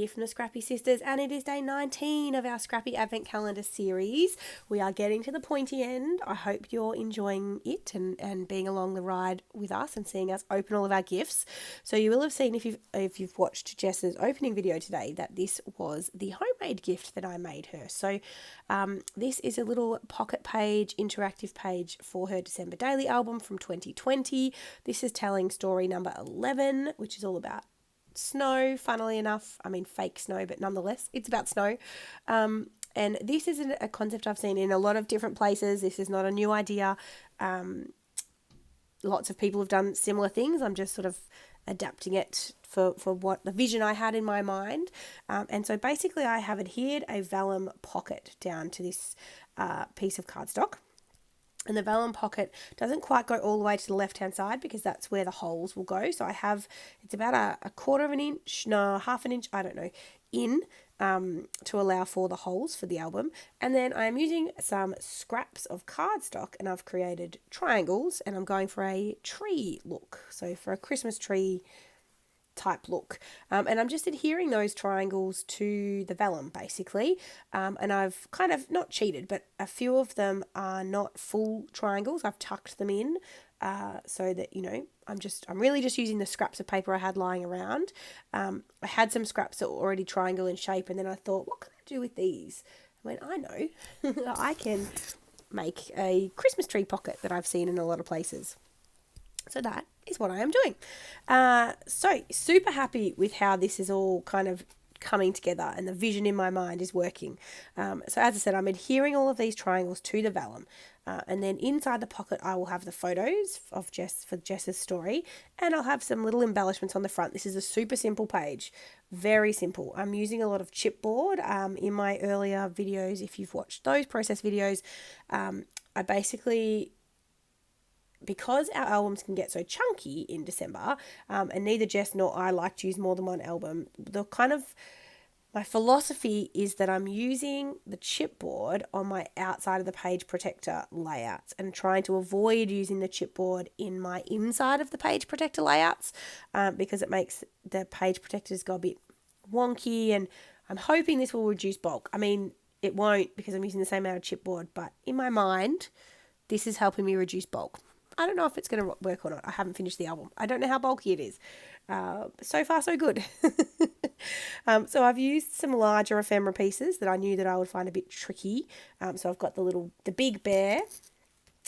from the Scrappy Sisters, and it is day 19 of our Scrappy Advent Calendar series. We are getting to the pointy end. I hope you're enjoying it and being along the ride with us and seeing us open all of our gifts. So you will have seen, if you've watched Jess's opening video today, that this was the homemade gift that I made her. So this is a little pocket page, interactive page for her December daily album from 2020. This is telling story number 11, which is all about snow, funnily enough. I mean, fake snow, but nonetheless, it's about snow. And this is a concept I've seen in a lot of different places. This is not a new idea. Lots of people have done similar things. I'm just sort of adapting it for what the vision I had in my mind. And so basically I have adhered a vellum pocket down to this piece of cardstock. And the vellum pocket doesn't quite go all the way to the left-hand side because that's where the holes will go. So it's about a quarter of an inch, no, half an inch, I don't know, in to allow for the holes for the album. And then I'm using some scraps of cardstock and I've created triangles and I'm going for a tree look. So for a Christmas tree type look, and I'm just adhering those triangles to the vellum basically, and I've kind of not cheated, but a few of them are not full triangles. I've tucked them in so that, you know, I'm really just using the scraps of paper I had lying around. I had some scraps that were already triangle in shape, and then I thought, what can I do with these? I went, I know. I can make a Christmas tree pocket that I've seen in a lot of places. So that is what I am doing. So super happy with how this is all kind of coming together and the vision in my mind is working. So as I said, I'm adhering all of these triangles to the vellum. And then inside the pocket, I will have the photos of Jess's story, and I'll have some little embellishments on the front. This is a super simple page, very simple. I'm using a lot of chipboard in my earlier videos. If you've watched those process videos, I basically, because our albums can get so chunky in December, and neither Jess nor I like to use more than one album, my philosophy is that I'm using the chipboard on my outside of the page protector layouts and trying to avoid using the chipboard in my inside of the page protector layouts, because it makes the page protectors go a bit wonky, and I'm hoping this will reduce bulk. I mean, it won't because I'm using the same amount of chipboard, but in my mind, this is helping me reduce bulk. I don't know if it's going to work or not. I haven't finished the album. I don't know how bulky it is. So far, so good. So I've used some larger ephemera pieces that I knew that I would find a bit tricky. So I've got the big bear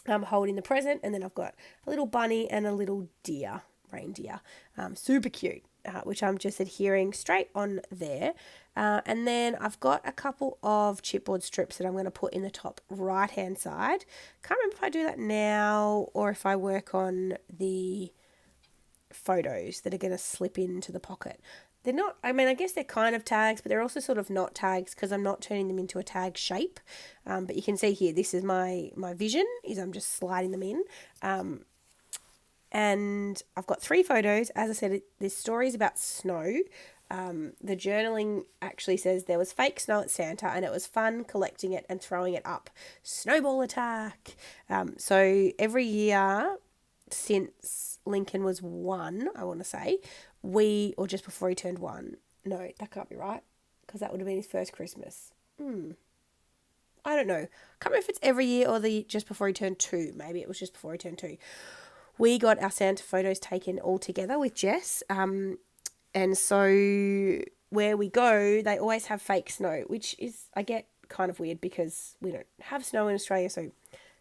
holding the present, and then I've got a little bunny and a little reindeer. Super cute. Which I'm just adhering straight on there. And then I've got a couple of chipboard strips that I'm going to put in the top right-hand side. Can't remember if I do that now or if I work on the photos that are going to slip into the pocket. They're not, I mean, I guess they're kind of tags, but they're also sort of not tags because I'm not turning them into a tag shape. But you can see here, this is my vision, is I'm just sliding them in. And I've got 3 photos. As I said, this story is about snow. The journaling actually says there was fake snow at Santa and it was fun collecting it and throwing it up. Snowball attack. So every year since Lincoln was 1, I want to say, or just before he turned 1. No, that can't be right because that would have been his first Christmas. I don't know. Can't remember if it's every year or just before he turned 2. Maybe it was just before he turned 2. We got our Santa photos taken all together with Jess. And so where we go, they always have fake snow, which is, I get, kind of weird because we don't have snow in Australia. So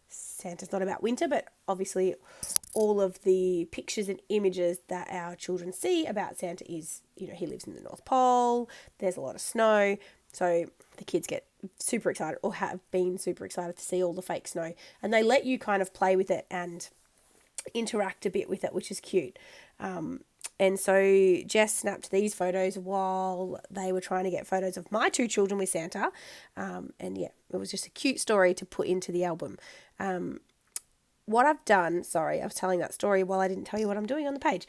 Santa's not about winter, but obviously all of the pictures and images that our children see about Santa is, you know, he lives in the North Pole. There's a lot of snow. So the kids get super excited or have been super excited to see all the fake snow. And they let you kind of play with it and interact a bit with it, which is cute. And so Jess snapped these photos while they were trying to get photos of my 2 children with Santa. And yeah, it was just a cute story to put into the album. What I've done, sorry, I was telling that story while I didn't tell you what I'm doing on the page.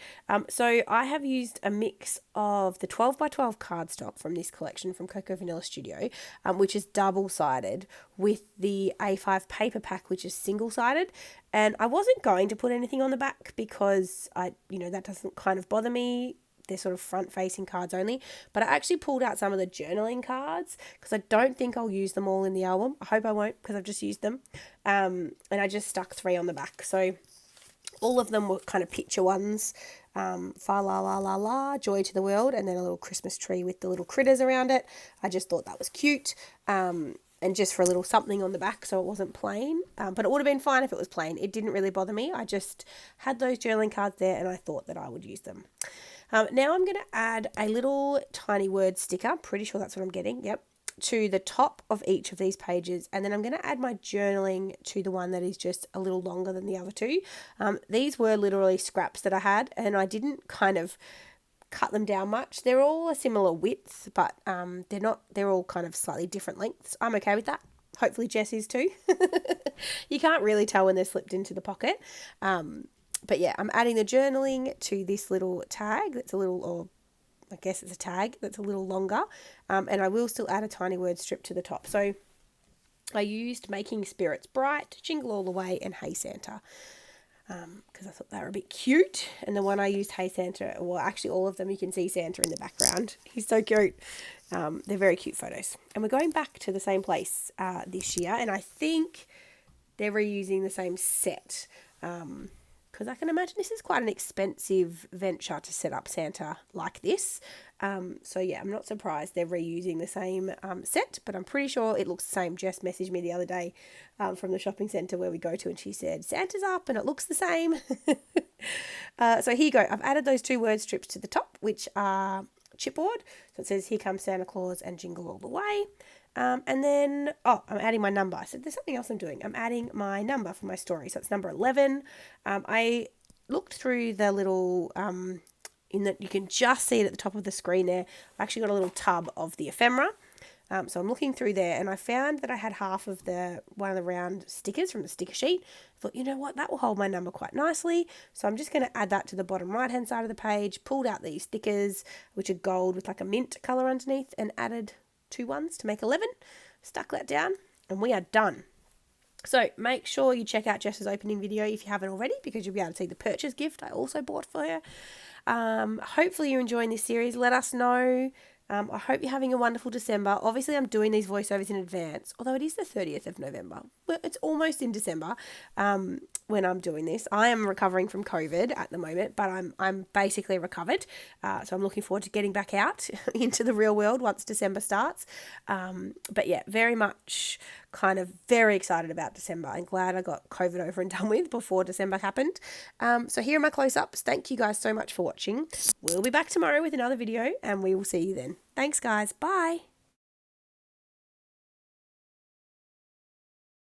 So I have used a mix of the 12 by 12 cardstock from this collection from Cocoa Vanilla Studio, which is double-sided, with the A5 paper pack, which is single-sided. And I wasn't going to put anything on the back because that doesn't kind of bother me. they're sort of front-facing cards only. But I actually pulled out some of the journaling cards because I don't think I'll use them all in the album. I hope I won't because I've just used them. And I just stuck 3 on the back. So all of them were kind of picture ones. Fa la la la la, joy to the world, and then a little Christmas tree with the little critters around it. I just thought that was cute. And just for a little something on the back so it wasn't plain. But it would have been fine if it was plain. It didn't really bother me. I just had those journaling cards there and I thought that I would use them. Now I'm going to add a little tiny word sticker. Pretty sure that's what I'm getting. Yep. To the top of each of these pages, and then I'm going to add my journaling to the one that is just a little longer than the other 2. These were literally scraps that I had, and I didn't kind of cut them down much. They're all a similar width, but they're all kind of slightly different lengths. I'm okay with that. Hopefully Jess is too. You can't really tell when they're slipped into the pocket. But yeah, I'm adding the journaling to this little tag that's a little, or I guess it's a tag that's a little longer, and I will still add a tiny word strip to the top. So I used Making Spirits Bright, Jingle All the Way, and Hey Santa, because I thought they were a bit cute. And the one I used, Hey Santa, well, actually all of them, you can see Santa in the background. He's so cute. They're very cute photos. And we're going back to the same place this year, and I think they're reusing the same set. Because I can imagine this is quite an expensive venture to set up Santa like this. So yeah, I'm not surprised they're reusing the same set, but I'm pretty sure it looks the same. Jess messaged me the other day from the shopping centre where we go to, and she said, Santa's up and it looks the same. So here you go. I've added those 2 word strips to the top, which are chipboard. So it says, Here Comes Santa Claus and Jingle All the Way. And then, I'm adding my number. I said, there's something else I'm doing. I'm adding my number for my story. So it's number 11. I looked through the little, in that you can just see it at the top of the screen there. I've actually got a little tub of the ephemera. So I'm looking through there, and I found that I had half of one of the round stickers from the sticker sheet. I thought, you know what, that will hold my number quite nicely. So I'm just going to add that to the bottom right-hand side of the page, pulled out these stickers, which are gold with like a mint colour underneath, and added 2 ones to make 11, stuck that down, and we are done. So make sure you check out Jess's opening video if you haven't already, because you'll be able to see the purchase gift I also bought for her. Hopefully you're enjoying this series. Let us know. I hope you're having a wonderful December. Obviously, I'm doing these voiceovers in advance, although it is the 30th of November. Well, it's almost in December when I'm doing this. I am recovering from COVID at the moment, but I'm basically recovered. So I'm looking forward to getting back out into the real world once December starts. But yeah, very much kind of very excited about December. I'm glad I got COVID over and done with before December happened. So here are my close-ups. Thank you guys so much for watching. We'll be back tomorrow with another video, and we will see you then. Thanks, guys. Bye.